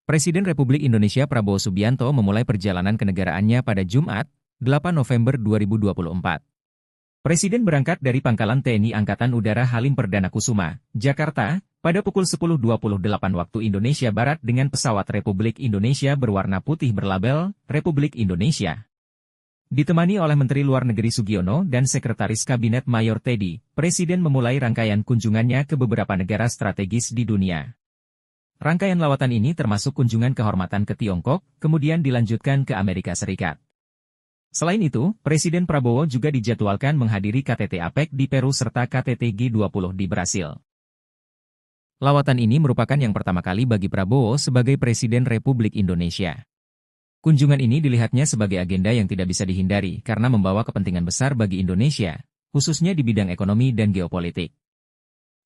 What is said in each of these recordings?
Presiden Republik Indonesia Prabowo Subianto memulai perjalanan kenegaraannya pada Jumat, 8 November 2024. Presiden berangkat dari Pangkalan TNI Angkatan Udara Halim Perdana Kusuma, Jakarta, pada pukul 10.28 waktu Indonesia Barat dengan pesawat Republik Indonesia berwarna putih berlabel Republik Indonesia. Ditemani oleh Menteri Luar Negeri Sugiono dan Sekretaris Kabinet Mayor Teddy, Presiden memulai rangkaian kunjungannya ke beberapa negara strategis di dunia. Rangkaian lawatan ini termasuk kunjungan kehormatan ke Tiongkok, kemudian dilanjutkan ke Amerika Serikat. Selain itu, Presiden Prabowo juga dijadwalkan menghadiri KTT APEC di Peru serta KTT G20 di Brasil. Lawatan ini merupakan yang pertama kali bagi Prabowo sebagai Presiden Republik Indonesia. Kunjungan ini dilihatnya sebagai agenda yang tidak bisa dihindari karena membawa kepentingan besar bagi Indonesia, khususnya di bidang ekonomi dan geopolitik.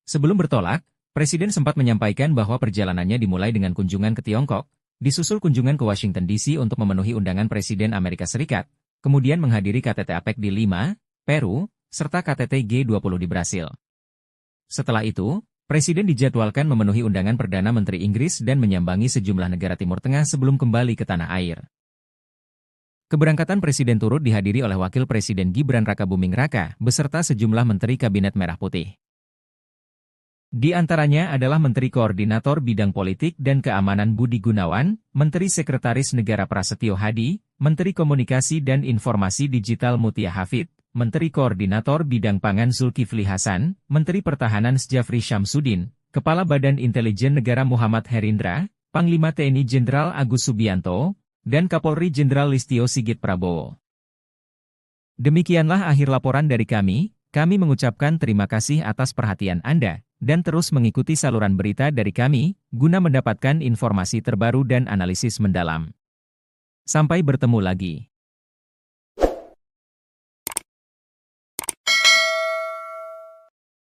Sebelum bertolak, Presiden sempat menyampaikan bahwa perjalanannya dimulai dengan kunjungan ke Tiongkok, disusul kunjungan ke Washington DC untuk memenuhi undangan Presiden Amerika Serikat, kemudian menghadiri KTT APEC di Lima, Peru, serta KTT G20 di Brasil. Setelah itu, Presiden dijadwalkan memenuhi undangan Perdana Menteri Inggris dan menyambangi sejumlah negara Timur Tengah sebelum kembali ke tanah air. Keberangkatan Presiden turut dihadiri oleh Wakil Presiden Gibran Rakabuming Raka beserta sejumlah Menteri Kabinet Merah Putih. Di antaranya adalah Menteri Koordinator Bidang Politik dan Keamanan Budi Gunawan, Menteri Sekretaris Negara Prasetyo Hadi, Menteri Komunikasi dan Informasi Digital Mutia Hafid, Menteri Koordinator Bidang Pangan Zulkifli Hasan, Menteri Pertahanan Sjafri Syamsuddin, Kepala Badan Intelijen Negara Muhammad Herindra, Panglima TNI Jenderal Agus Subianto, dan Kapolri Jenderal Listio Sigit Prabowo. Demikianlah akhir laporan dari kami mengucapkan terima kasih atas perhatian Anda, dan terus mengikuti saluran berita dari kami, guna mendapatkan informasi terbaru dan analisis mendalam. Sampai bertemu lagi.